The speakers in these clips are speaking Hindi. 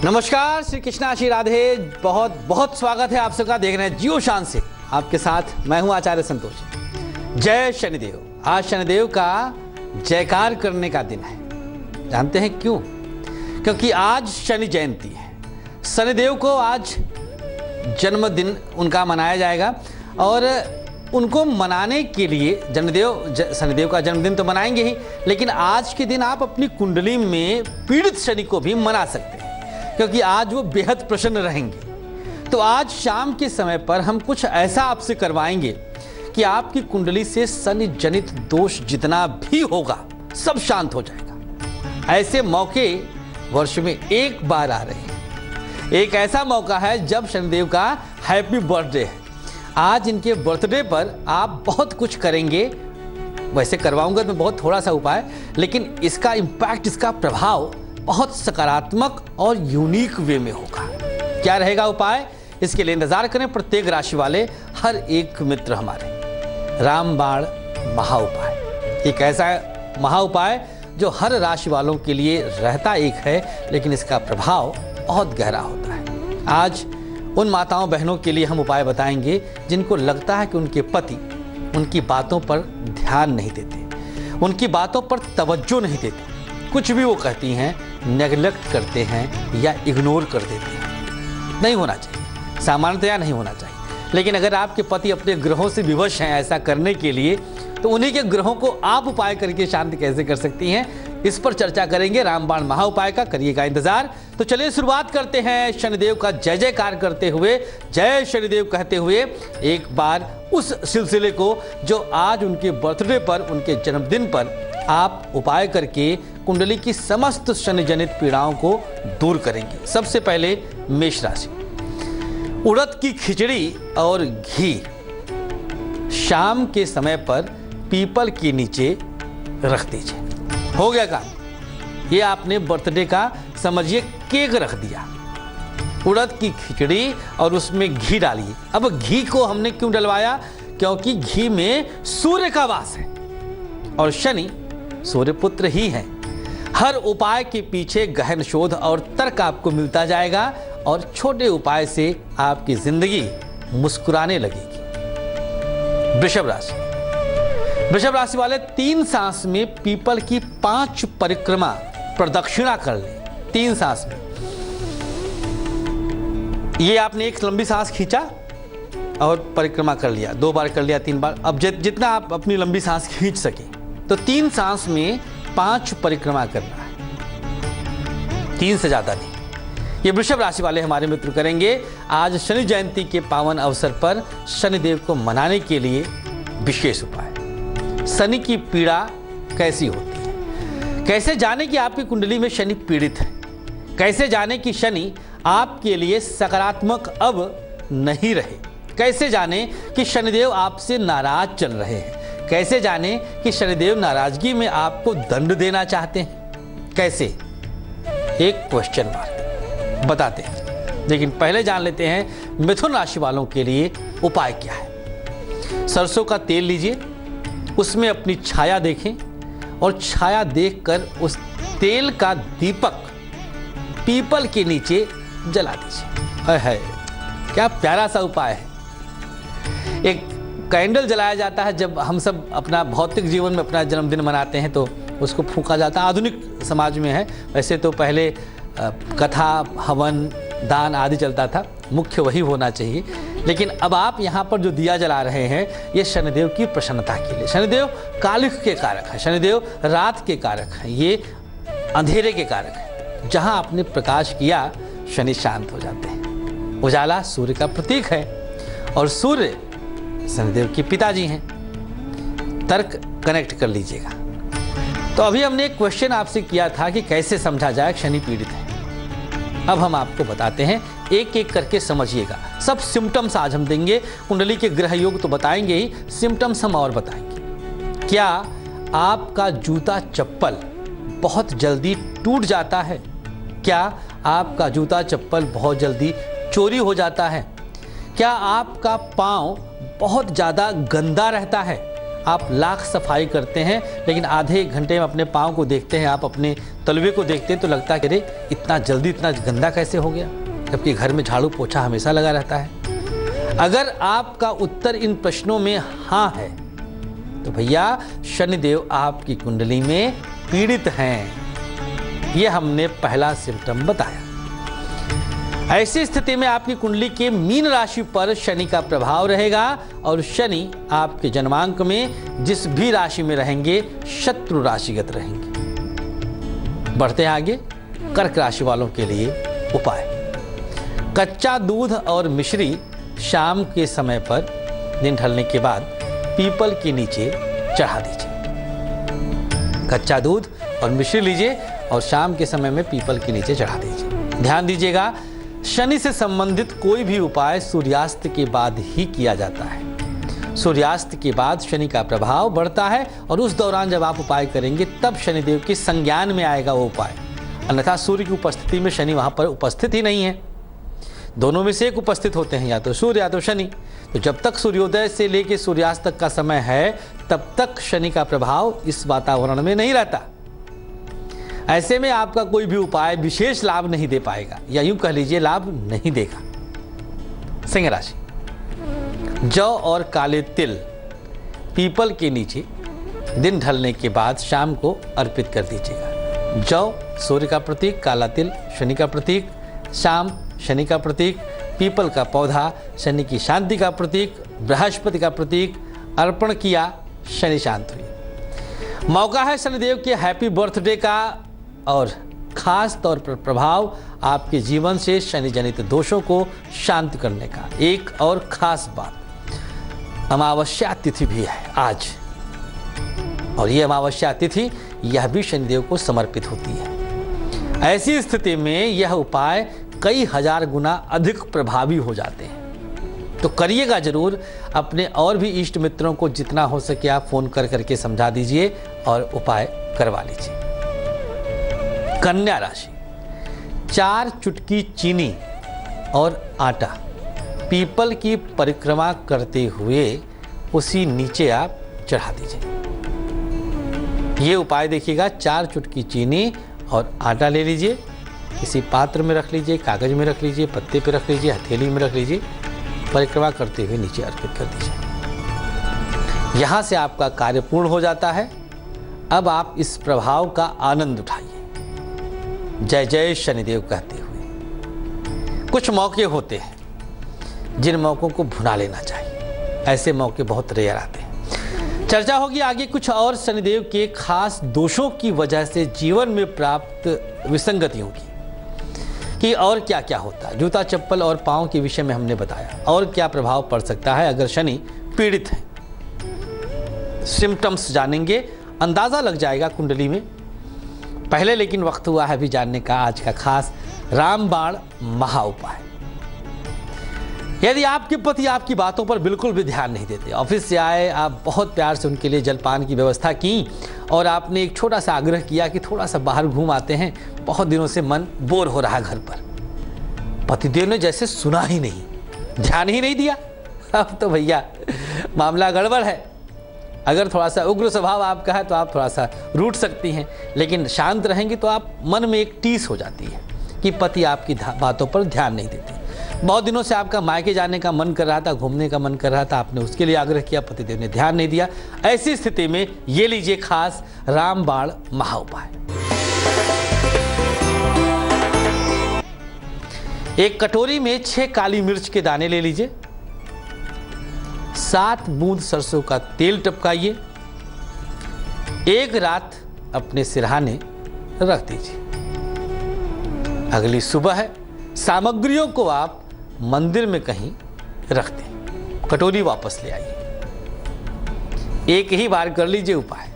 नमस्कार, श्री कृष्णा श्री राधे। बहुत बहुत स्वागत है आप सबका। देख रहे हैं जियो शान से, आपके साथ मैं हूं आचार्य संतोष। जय शनिदेव। आज शनिदेव का जयकार करने का दिन है। जानते हैं क्यों? क्योंकि आज शनि जयंती है। शनिदेव को आज जन्मदिन उनका मनाया जाएगा और उनको मनाने के लिए शनिदेव का जन्मदिन तो मनाएंगे ही, लेकिन आज के दिन आप अपनी कुंडली में पीड़ित शनि को भी मना सकते हैं, क्योंकि आज वो बेहद प्रसन्न रहेंगे। तो आज शाम के समय पर हम कुछ ऐसा आपसे करवाएंगे कि आपकी कुंडली से शनि जनित दोष जितना भी होगा सब शांत हो जाएगा। ऐसे मौके वर्ष में एक बार आ रहे हैं। एक ऐसा मौका है जब शनिदेव का हैप्पी बर्थडे है। आज इनके बर्थडे पर आप बहुत कुछ करेंगे। वैसे करवाऊंगा तो बहुत थोड़ा सा उपाय, लेकिन इसका इम्पैक्ट, इसका प्रभाव बहुत सकारात्मक और यूनिक वे में होगा। क्या रहेगा उपाय? इसके लिए इंतजार करें। प्रत्येक राशि वाले हर एक मित्र हमारे रामबाण महाउपाय, एक ऐसा महाउपाय जो हर राशि वालों के लिए रहता एक है, लेकिन इसका प्रभाव बहुत गहरा होता है। आज उन माताओं बहनों के लिए हम उपाय बताएंगे जिनको लगता है कि उनके पति उनकी बातों पर ध्यान नहीं देते, उनकी बातों पर तवज्जो नहीं देते, कुछ भी वो कहती हैं नेगलेक्ट करते हैं या इग्नोर कर देते हैं। नहीं होना चाहिए, सामान्यतया नहीं होना चाहिए। लेकिन अगर आपके पति अपने ग्रहों से विवश हैं ऐसा करने के लिए, तो उन्हीं के ग्रहों को आप उपाय करके शांत कैसे कर सकती हैं, इस पर चर्चा करेंगे। रामबाण महाउपाय का करिएगा इंतजार। तो चलिए शुरुआत करते हैं शनिदेव का जय जयकार करते हुए, जय शनिदेव कहते हुए एक बार उस सिलसिले को जो आज उनके बर्थडे पर, उनके जन्मदिन पर आप उपाय करके कुंडली की समस्त शनि जनित पीड़ाओं को दूर करेंगे। सबसे पहले मेष राशि। उड़द की खिचड़ी और घी शाम के समय पर पीपल के नीचे रख दीजिए। हो गया काम। ये आपने बर्थडे का समझिए केक रख दिया। उड़द की खिचड़ी और उसमें घी डालिए। अब घी को हमने क्यों डलवाया? क्योंकि घी में सूर्य का वास है और शनि सूर्यपुत्र ही है। हर उपाय के पीछे गहन शोध और तर्क आपको मिलता जाएगा और छोटे उपाय से आपकी जिंदगी मुस्कुराने लगेगी। वृषभ राशि। वृषभ राशि वाले 3 सांस में पीपल की 5 परिक्रमा प्रदक्षिणा कर ले। 3 सांस में। ये आपने एक लंबी सांस खींचा और परिक्रमा कर लिया, 2 बार कर लिया, 3 बार। अब जितना आप अपनी लंबी सांस खींच सके, तो 3 सांस में 5 परिक्रमा करना है, 3 से ज्यादा नहीं। ये वृषभ राशि वाले हमारे मित्र करेंगे। आज शनि जयंती के पावन अवसर पर शनिदेव को मनाने के लिए विशेष उपाय। शनि की पीड़ा कैसी होती है? कैसे जाने कि आपकी कुंडली में शनि पीड़ित है? कैसे जाने कि शनि आपके लिए सकारात्मक अब नहीं रहे? कैसे जाने कि शनिदेव आपसे नाराज चल रहे हैं? कैसे जाने कि शनिदेव नाराजगी में आपको दंड देना चाहते हैं? कैसे? एक क्वेश्चन मार्क बताते हैं। लेकिन पहले जान लेते हैं मिथुन राशि वालों के लिए उपाय क्या है। सरसों का तेल लीजिए, उसमें अपनी छाया देखें और छाया देखकर उस तेल का दीपक पीपल के नीचे जला दीजिए। है क्या प्यारा सा उपाय है। एक कैंडल जलाया जाता है जब हम सब अपना भौतिक जीवन में अपना जन्मदिन मनाते हैं, तो उसको फूंका जाता है। आधुनिक समाज में है, वैसे तो पहले कथा, हवन, दान आदि चलता था, मुख्य वही होना चाहिए। लेकिन अब आप यहाँ पर जो दिया जला रहे हैं, ये शनिदेव की प्रसन्नता के लिए। शनिदेव कालिख के कारक है, शनिदेव रात के कारक है, ये अंधेरे के कारक है। जहाँ आपने प्रकाश किया, शनि शांत हो जाते हैं। उजाला सूर्य का प्रतीक है और सूर्य शनिदेव के पिताजी हैं। तर्क कनेक्ट कर लीजिएगा। तो अभी हमने एक क्वेश्चन आपसे किया था कि कैसे समझा जाए शनि पीड़ित है। अब हम आपको बताते हैं, एक एक करके समझिएगा। सब सिम्टम्स आज हम देंगे। कुंडली के ग्रह योग तो बताएंगे ही, सिम्टम्स हम और बताएंगे। क्या आपका जूता चप्पल बहुत जल्दी टूट जाता है? क्या आपका जूता चप्पल बहुत जल्दी चोरी हो जाता है? क्या आपका पाँव बहुत ज़्यादा गंदा रहता है? आप लाख सफाई करते हैं, लेकिन आधे एक घंटे में अपने पाँव को देखते हैं, आप अपने तलवे को देखते हैं तो लगता है कि अरे इतना जल्दी इतना गंदा कैसे हो गया, जबकि घर में झाड़ू पोछा हमेशा लगा रहता है। अगर आपका उत्तर इन प्रश्नों में हाँ है तो भैया शनिदेव आपकी कुंडली में पीड़ित हैं। यह हमने पहला सिम्टम बताया। ऐसी स्थिति में आपकी कुंडली के मीन राशि पर शनि का प्रभाव रहेगा और शनि आपके जन्मांक में जिस भी राशि में रहेंगे शत्रु राशिगत रहेंगे। बढ़ते हैं आगे। कर्क राशि वालों के लिए उपाय। कच्चा दूध और मिश्री शाम के समय पर दिन ढलने के बाद पीपल के नीचे चढ़ा दीजिए। कच्चा दूध और मिश्री लीजिए और शाम के समय में पीपल के नीचे चढ़ा दीजिए। ध्यान दीजिएगा, शनि से संबंधित कोई भी उपाय सूर्यास्त के बाद ही किया जाता है। सूर्यास्त के बाद शनि का प्रभाव बढ़ता है और उस दौरान जब आप उपाय करेंगे तब शनिदेव के संज्ञान में आएगा वो उपाय। अन्यथा सूर्य की उपस्थिति में शनि वहां पर उपस्थित ही नहीं है। दोनों में से एक उपस्थित होते हैं, या तो सूर्य या तो शनि। तो जब तक सूर्योदय से लेकर सूर्यास्त तक का समय है तब तक शनि का प्रभाव इस वातावरण में नहीं रहता। ऐसे में आपका कोई भी उपाय विशेष लाभ नहीं दे पाएगा, या यूं कह लीजिए लाभ नहीं देगा। सिंह राशि। जौ और काले तिल पीपल के नीचे दिन ढलने के बाद शाम को अर्पित कर दीजिएगा। जौ सूर्य का प्रतीक, काला तिल शनि का प्रतीक, शाम शनि का प्रतीक, पीपल का पौधा शनि की शांति का प्रतीक, बृहस्पति का प्रतीक अर्पण किया, शनि शांत हुई। मौका है शनिदेव के हैप्पी बर्थडे का और खास तौर पर प्रभाव आपके जीवन से शनि जनित दोषों को शांत करने का। एक और खास बात, अमावस्या तिथि भी है आज, और यह अमावस्या तिथि यह भी शनिदेव को समर्पित होती है। ऐसी स्थिति में यह उपाय कई हजार गुना अधिक प्रभावी हो जाते हैं। तो करिएगा जरूर। अपने और भी इष्ट मित्रों को जितना हो सके आप फोन कर करके समझा दीजिए और उपाय करवा लीजिए। कन्या राशि। 4 चुटकी चीनी और आटा पीपल की परिक्रमा करते हुए उसी नीचे आप चढ़ा दीजिए। ये उपाय देखिएगा, 4 चुटकी चीनी और आटा ले लीजिए, किसी पात्र में रख लीजिए, कागज में रख लीजिए, पत्ते पे रख लीजिए, हथेली में रख लीजिए, परिक्रमा करते हुए नीचे अर्पित कर दीजिए। यहाँ से आपका कार्य पूर्ण हो जाता है। अब आप इस प्रभाव का आनंद उठाइए, जय जय शनिदेव कहते हुए। कुछ मौके होते हैं जिन मौकों को भुना लेना चाहिए, ऐसे मौके बहुत रेयर आते हैं। चर्चा होगी आगे कुछ और शनिदेव के खास दोषों की वजह से जीवन में प्राप्त विसंगतियों की, कि और क्या क्या होता है। जूता चप्पल और पाँव के विषय में हमने बताया, और क्या प्रभाव पड़ सकता है अगर शनि पीड़ित है। सिम्टम्स जानेंगे, अंदाजा लग जाएगा कुंडली में। पहले लेकिन वक्त हुआ है भी जानने का आज का खास रामबाण महा उपाय। यदि आपके पति आपकी बातों पर बिल्कुल भी ध्यान नहीं देते, ऑफिस से आए, आप बहुत प्यार से उनके लिए जलपान की व्यवस्था की और आपने एक छोटा सा आग्रह किया कि थोड़ा सा बाहर घूम आते हैं, बहुत दिनों से मन बोर हो रहा है घर पर, पतिदेव ने जैसे सुना ही नहीं, ध्यान ही नहीं दिया, अब तो भैया मामला गड़बड़ है। अगर थोड़ा सा उग्र स्वभाव आपका है तो आप थोड़ा सा रूठ सकती हैं, लेकिन शांत रहेंगी तो आप मन में एक टीस हो जाती है कि पति आपकी बातों पर ध्यान नहीं देते। बहुत दिनों से आपका मायके जाने का मन कर रहा था, घूमने का मन कर रहा था, आपने उसके लिए आग्रह किया, पतिदेव ने ध्यान नहीं दिया। ऐसी स्थिति में ये लीजिए खास रामबाण महा उपाय। एक कटोरी में 6 काली मिर्च के दाने ले लीजिए, 7 बूंद सरसों का तेल टपकाइए, एक रात अपने सिरहाने रख दीजिए। अगली सुबह है सामग्रियों को आप मंदिर में कहीं रख दें, कटोरी वापस ले आइए। एक ही बार कर लीजिए उपाय।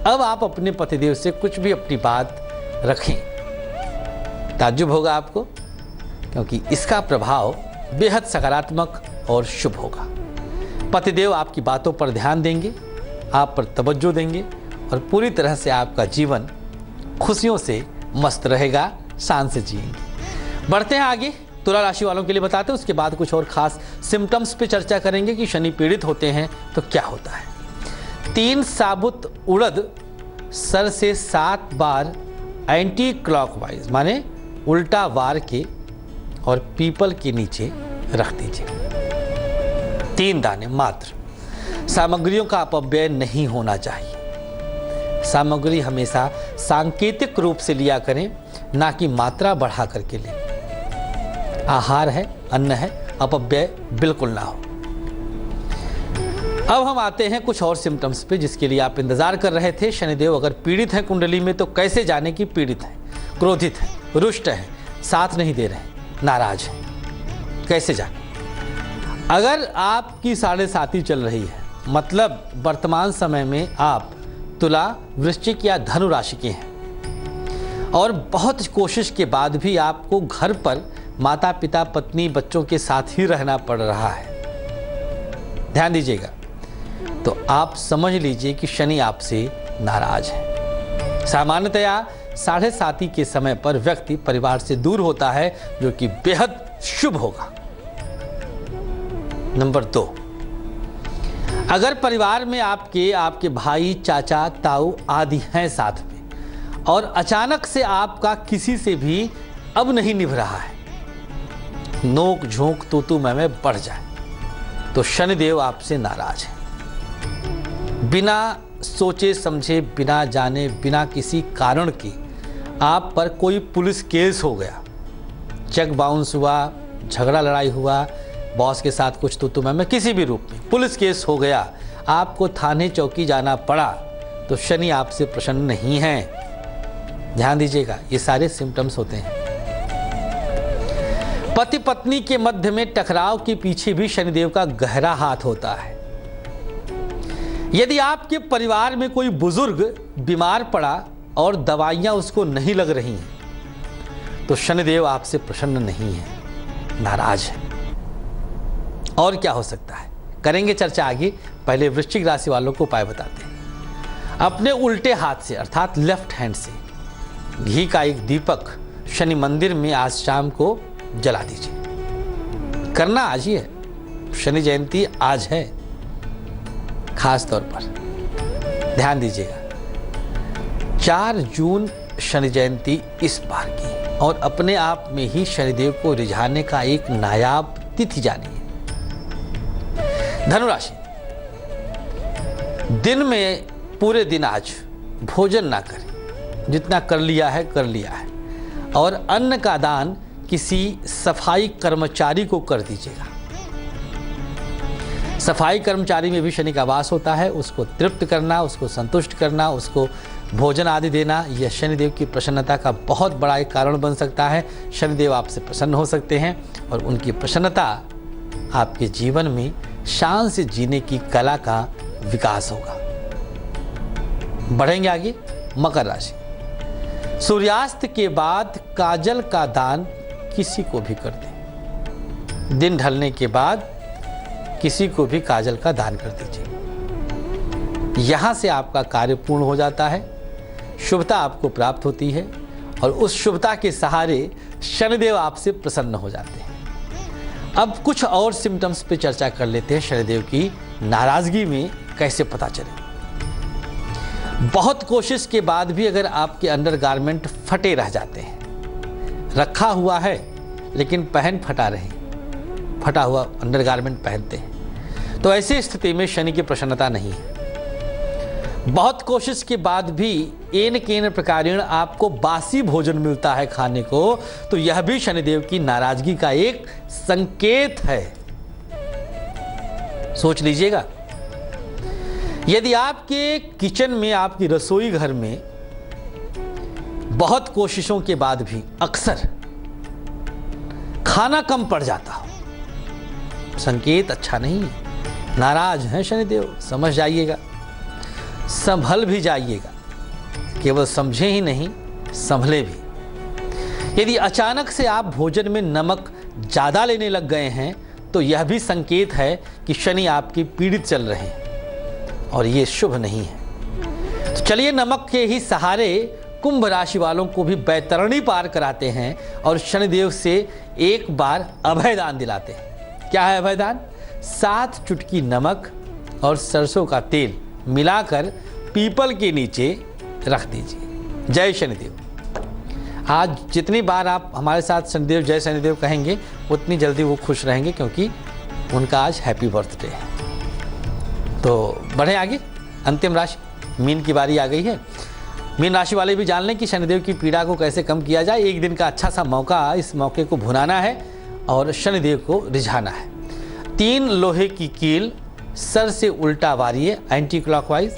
अब आप अपने पतिदेव से कुछ भी अपनी बात रखें, ताज्जुब होगा आपको, क्योंकि इसका प्रभाव बेहद सकारात्मक और शुभ होगा। पतिदेव आपकी बातों पर ध्यान देंगे, आप पर तवज्जो देंगे और पूरी तरह से आपका जीवन खुशियों से मस्त रहेगा, शान से जिएंगे। बढ़ते हैं आगे, तुला राशि वालों के लिए बताते हैं, उसके बाद कुछ और खास सिम्टम्स पे चर्चा करेंगे कि शनि पीड़ित होते हैं तो क्या होता है। 3 साबुत उड़द सर से 7 बार एंटी क्लॉकवाइज माने उल्टा वार के और पीपल के नीचे रख दीजिए। 3 दाने मात्र। सामग्रियों का अपव्यय नहीं होना चाहिए। सामग्री हमेशा सांकेतिक रूप से लिया करें, ना कि मात्रा बढ़ा करके लें। आहार है, अन्न है, अपव्यय बिल्कुल ना हो। अब हम आते हैं कुछ और सिम्टम्स पे जिसके लिए आप इंतजार कर रहे थे। शनिदेव अगर पीड़ित हैं कुंडली में तो कैसे जाने कि पीड़ित हैं, क्रोधित हैं, रुष्ट हैं, साथ नहीं दे रहे हैं, नाराज हैं, कैसे जाने? अगर आपकी 7.5 चल रही है, मतलब वर्तमान समय में आप तुला, वृश्चिक या धनु राशि के हैं और बहुत कोशिश के बाद भी आपको घर पर माता पिता, पत्नी, बच्चों के साथ ही रहना पड़ रहा है, ध्यान दीजिएगा, तो आप समझ लीजिए कि शनि आपसे नाराज है। सामान्यतया 7.5 के समय पर व्यक्ति परिवार से दूर होता है, जो कि बेहद शुभ होगा। नंबर 2, अगर परिवार में आपके भाई, चाचा, ताऊ आदि हैं साथ में और अचानक से आपका किसी से भी अब नहीं निभ रहा है, नोक झोंक तू मैं बढ़ जाए, तो शनिदेव आपसे नाराज है। बिना सोचे समझे, बिना जाने, बिना किसी कारण के आप पर कोई पुलिस केस हो गया, चेक बाउंस हुआ, झगड़ा लड़ाई हुआ, बॉस के साथ कुछ तू मैं किसी भी रूप में पुलिस केस हो गया, आपको थाने चौकी जाना पड़ा, तो शनि आपसे प्रसन्न नहीं है। ध्यान दीजिएगा, ये सारे सिम्टम्स होते हैं। पति पत्नी के मध्य में टकराव के पीछे भी शनिदेव का गहरा हाथ होता है। यदि आपके परिवार में कोई बुजुर्ग बीमार पड़ा और दवाइयां उसको नहीं लग रही हैं, तो शनिदेव आपसे प्रसन्न नहीं है, नाराज है। और क्या हो सकता है, करेंगे चर्चा आगे। पहले वृश्चिक राशि वालों को उपाय बताते हैं। अपने उल्टे हाथ से अर्थात लेफ्ट हैंड से घी का एक दीपक शनि मंदिर में आज शाम को जला दीजिए। करना आज ही है, शनि जयंती आज है खास तौर पर, ध्यान दीजिएगा। 4 जून शनि जयंती इस बार की, और अपने आप में ही शनिदेव को रिझाने का एक नायाब तिथि जानी है। धनुराशि, दिन में पूरे दिन आज भोजन ना करें, जितना कर लिया है कर लिया है, और अन्न का दान किसी सफाई कर्मचारी को कर दीजिएगा। सफाई कर्मचारी में भी शनि का वास होता है, उसको तृप्त करना, उसको संतुष्ट करना, उसको भोजन आदि देना, यह शनिदेव की प्रसन्नता का बहुत बड़ा एक कारण बन सकता है। शनिदेव आपसे प्रसन्न हो सकते हैं और उनकी प्रसन्नता आपके जीवन में शान से जीने की कला का विकास होगा। बढ़ेंगे आगे। मकर राशि, सूर्यास्त के बाद काजल का दान किसी को भी कर दें। दिन ढलने के बाद किसी को भी काजल का दान कर दीजिए। यहां से आपका कार्य पूर्ण हो जाता है, शुभता आपको प्राप्त होती है और उस शुभता के सहारे शनिदेव आपसे प्रसन्न हो जाते हैं। अब कुछ और सिम्टम्स पे चर्चा कर लेते हैं। शनिदेव की नाराजगी में कैसे पता चले। बहुत कोशिश के बाद भी अगर आपके अंडरगारमेंट फटे रह जाते हैं, रखा हुआ है लेकिन पहन फटा रहे, फटा हुआ अंडरगारमेंट पहनते हैं, तो ऐसी स्थिति में शनि की प्रसन्नता नहीं है। बहुत कोशिश के बाद भी एन केन प्रकारेण आपको बासी भोजन मिलता है खाने को, तो यह भी शनिदेव की नाराजगी का एक संकेत है। सोच लीजिएगा, यदि आपके किचन में, आपकी रसोई घर में बहुत कोशिशों के बाद भी अक्सर खाना कम पड़ जाता हो, संकेत अच्छा नहीं है, नाराज हैं शनिदेव, समझ जाइएगा, संभल भी जाइएगा, केवल समझे ही नहीं संभले भी। यदि अचानक से आप भोजन में नमक ज्यादा लेने लग गए हैं, तो यह भी संकेत है कि शनि आपकी पीड़ित चल रहे हैं और ये शुभ नहीं है। तो चलिए नमक के ही सहारे कुंभ राशि वालों को भी बैतरणी पार कराते हैं और शनिदेव से एक बार अभयदान दिलाते हैं। क्या है अभयदान? 7 चुटकी नमक और सरसों का तेल मिलाकर पीपल के नीचे रख दीजिए। जय शनिदेव। आज जितनी बार आप हमारे साथ शनिदेव जय शनिदेव कहेंगे उतनी जल्दी वो खुश रहेंगे, क्योंकि उनका आज हैप्पी बर्थडे है। तो बढ़े आगे, अंतिम राशि मीन की बारी आ गई है। मीन राशि वाले भी जान लें कि शनिदेव की पीड़ा को कैसे कम किया जाए। एक दिन का अच्छा सा मौका, इस मौके को भुनाना है और शनिदेव को रिझाना है। 3 लोहे की कील सर से उल्टा वारिए एंटी क्लॉकवाइज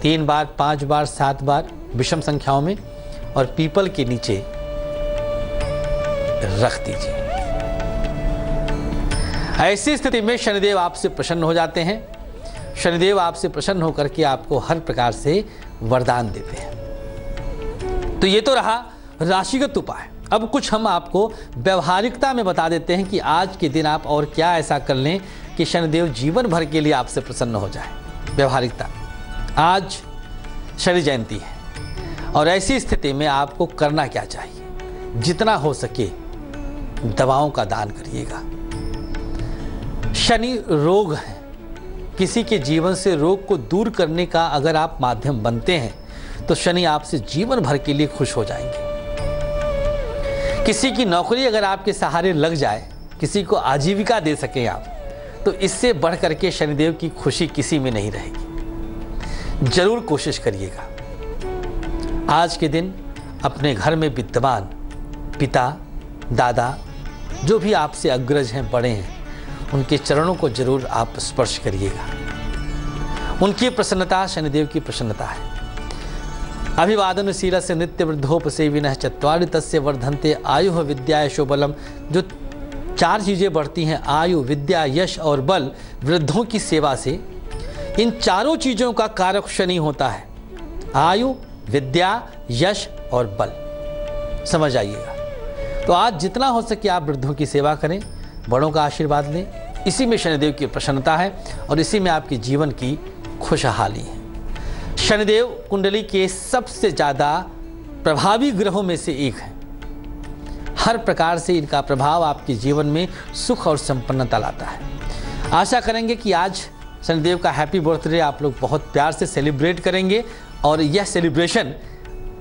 3 बार, 5 बार, 7 बार विषम संख्याओं में, और पीपल के नीचे रख दीजिए। ऐसी स्थिति में शनिदेव आपसे प्रसन्न हो जाते हैं। शनिदेव आपसे प्रसन्न होकर के आपको हर प्रकार से वरदान देते हैं। तो ये तो रहा राशिगत उपाय। अब कुछ हम आपको व्यवहारिकता में बता देते हैं कि आज के दिन आप और क्या ऐसा कर लें कि शनिदेव जीवन भर के लिए आपसे प्रसन्न हो जाए। व्यवहारिकता, आज शनि जयंती है और ऐसी स्थिति में आपको करना क्या चाहिए? जितना हो सके दवाओं का दान करिएगा। शनि रोग है, किसी के जीवन से रोग को दूर करने का अगर आप माध्यम बनते हैं तो शनि आपसे जीवन भर के लिए खुश हो जाएंगे। किसी की नौकरी अगर आपके सहारे लग जाए, किसी को आजीविका दे सके आप, तो इससे बढ़ करके शनिदेव की खुशी किसी में नहीं रहेगी। जरूर कोशिश करिएगा। आज के दिन अपने घर में विद्यमान पिता, दादा, जो भी आपसे अग्रज हैं, बड़े हैं, उनके चरणों को जरूर आप स्पर्श करिएगा। उनकी प्रसन्नता शनिदेव की प्रसन्नता है। अभिवादन शीलस्य नित्य वृद्धोपसेविनः चत्वारि तस्य वर्धन्ते आयुः विद्या यशो बलम। जो 4 चीज़ें बढ़ती हैं, आयु, विद्या, यश और बल, वृद्धों की सेवा से इन चारों चीज़ों का कारक शनि होता है। आयु, विद्या, यश और बल, समझ आइएगा। तो आज जितना हो सके आप वृद्धों की सेवा करें, बड़ों का आशीर्वाद लें। इसी में शनिदेव की प्रसन्नता है और इसी में आपके जीवन की खुशहाली है। शनिदेव कुंडली के सबसे ज़्यादा प्रभावी ग्रहों में से एक है। हर प्रकार से इनका प्रभाव आपके जीवन में सुख और संपन्नता लाता है। आशा करेंगे कि आज शनिदेव का हैप्पी बर्थडे आप लोग बहुत प्यार से सेलिब्रेट करेंगे और यह सेलिब्रेशन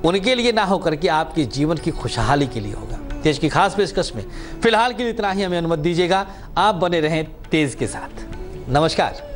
उनके लिए ना होकर के आपके जीवन की खुशहाली के लिए होगा। तेज की खास पेशकश में फिलहाल के लिए इतना ही हमें अनुमति दीजिएगा। आप बने रहें तेज के साथ। नमस्कार।